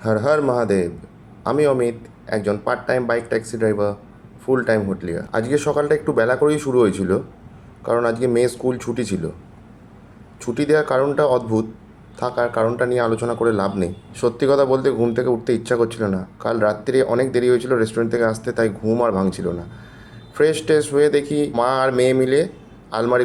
হর হর মহাদেব। আমি অমিত, একজন part time bike taxi driver, full time hotelier. আজকে সকালটা একটু বেলা করেই শুরু হয়েছিল, কারণ আজকে মেয়ে স্কুল ছুটি ছিল। ছুটি দেওয়ার কারণটা অদ্ভুত, থাকার কারণটা নিয়ে আলোচনা করে লাভ নেই। সত্যি কথা বলতে ঘুম থেকে উঠতে ইচ্ছা করছিল না। কাল রাত্রে অনেক দেরি হয়েছিল রেস্টুরেন্ট থেকে আসতে, তাই ঘুম আর ভাঙছিল না। ফ্রেশ ট্রেশ হয়ে দেখি মা আর মেয়ে মিলে আলমারি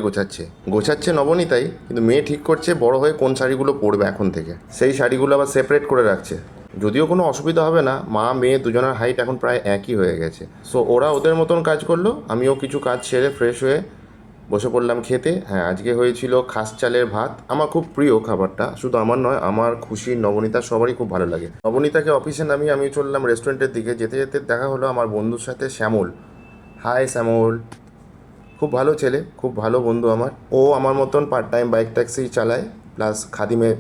গোছাচ্ছে নবনীতাই, কিন্তু মেয়ে ঠিক করছে বড় হয়ে কোন শাড়িগুলো পরবে এখন থেকে। সেই শাড়িগুলো আবার সেপারেট করে রাখছে। যদিও কোনো অসুবিধা হবে না, মা মেয়ে দুজনের হাইট এখন প্রায় একই হয়ে গেছে। সো ওরা ওদের মতন কাজ করলো, আমিও কিছু কাজ সেরে ফ্রেশ হয়ে বসে পড়লাম খেতে। হ্যাঁ, আজকে হয়েছিল খাস চালের ভাত। আমার খুব প্রিয় খাবারটা, শুধু আমার নয়, আমার খুশি নবনীতা সবারই খুব ভালো লাগে। নবনীতাকে অফিসে নামিয়ে আমি চললাম রেস্টুরেন্টের দিকে। যেতে যেতে দেখা হলো আমার বন্ধুর সাথে, শ্যামল। হাই শ্যামল, খুব ভালো ছেলে, খুব ভালো বন্ধু আমার। ও আমার মতন পার্ট টাইম বাইক ট্যাক্সি চালায়, প্লাস খাদিমে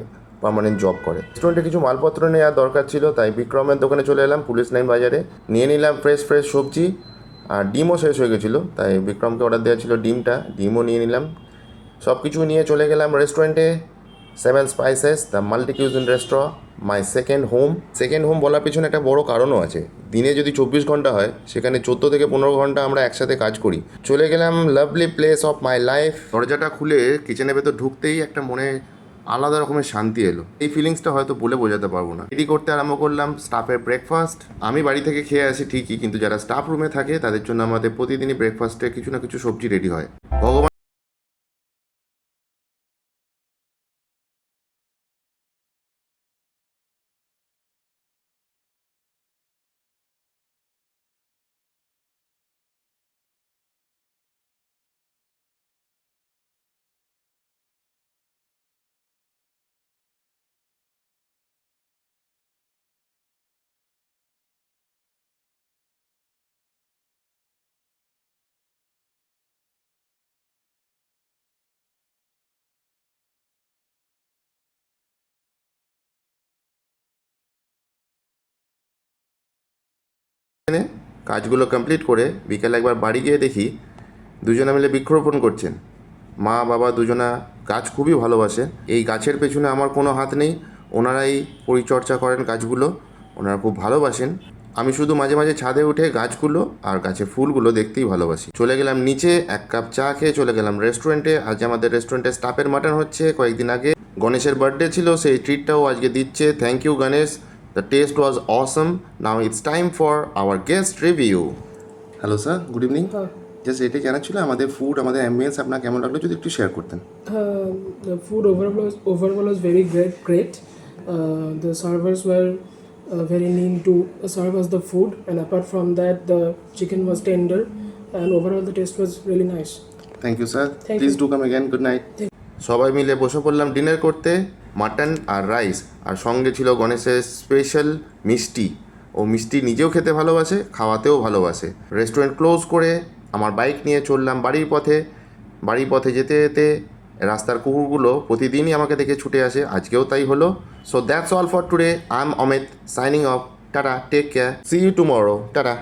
পার্মানেন্ট জব করে। রেস্টুরেন্টে কিছু মালপত্র নেওয়ার দরকার ছিল, তাই বিক্রমের দোকানে চলে এলাম, পুলিশ লাইন বাজারে। নিয়ে নিলাম ফ্রেশ ফ্রেশ সবজি, আর ডিমও শেষ হয়ে গেছিলো, তাই বিক্রমকে অর্ডার দেওয়া ছিল ডিমও নিয়ে নিলাম। সব কিছু নিয়ে চলে গেলাম রেস্টুরেন্টে। 7 spices, the multi cuisine restaurant, my second home বলার পিছনে একটা বড় কারণও আছে। দিনে যদি 24 ঘন্টা হয়, সেখানে 14 থেকে 15 ঘন্টা আমরা একসাথে কাজ করি। চলে গেলাম lovely place of my life. দরজাটা খুলে কিচেনের ভেতর ঢুকতেই একটা মনে আলাদা রকমের শান্তি এলো। এই ফিলিংসটা হয়তো বলে বোঝাতে পারবো না। রেডি করতে আরম্ভ করলাম স্টাফের ব্রেকফাস্ট। আমি বাড়ি থেকে খেয়ে আসি ঠিকই, কিন্তু যারা স্টাফ রুমে থাকে তাদের জন্য আমাদের প্রতিদিনই ব্রেকফাস্টে কিছু না কিছু সবজি রেডি হয়। ভগবান কাজগুলো কমপ্লিট করে বিকেলে একবার বাড়ি গিয়ে দেখি দুজনে মিলে বৃক্ষরোপণ করছেন। মা বাবা দুজনা গাছ খুবই ভালোবাসে। এই গাছের পেছনে আমার কোনো হাত নেই, ওনারাই পরিচর্যা করেন গাছগুলো, ওনারা খুব ভালোবাসেন। আমি শুধু মাঝে মাঝে ছাদে উঠে গাছগুলো আর গাছের ফুলগুলো দেখতেই ভালোবাসি। চলে গেলাম নিচে, এক কাপ চা খেয়ে চলে গেলাম রেস্টুরেন্টে। আজ আমাদের রেস্টুরেন্টে স্টাফের মাটন হচ্ছে। কয়েকদিন আগে গণেশের বার্থডে ছিল, সেই ট্রিটটাও আজকে দিচ্ছে। Thank you Ganesh, the taste was awesome. Now it's time for our guest review. Hello sir, good evening. Just এটাই জানা ছিল আমাদের ফুড, আমাদের অ্যাম্বিয়েন্স আপনার কেমন লাগলো যদি একটু শেয়ার করতেন। The food overall was very great. The servers were very neat to serve us the food, and apart from that, the chicken was tender, and overall the taste was really nice. Thank you sir, Thank please you. Do come again, good night. সবাই মিলে বসে পড়লাম dinner করতে। Mutton আর rice, আর সঙ্গে ছিল গণেশের special মিষ্টি। ও মিষ্টি নিজেও খেতে ভালোবাসে, খাওয়াতেও ভালোবাসে। রেস্টুরেন্ট ক্লোজ করে আমার বাইক নিয়ে চললাম বাড়ির পথে যেতে যেতে রাস্তার কুকুরগুলো প্রতিদিনই আমাকে দেখে ছুটে আসে, আজকেও তাই হলো। So that's all for today. I am Amit, signing off. Tata, take care, see you tomorrow, tata.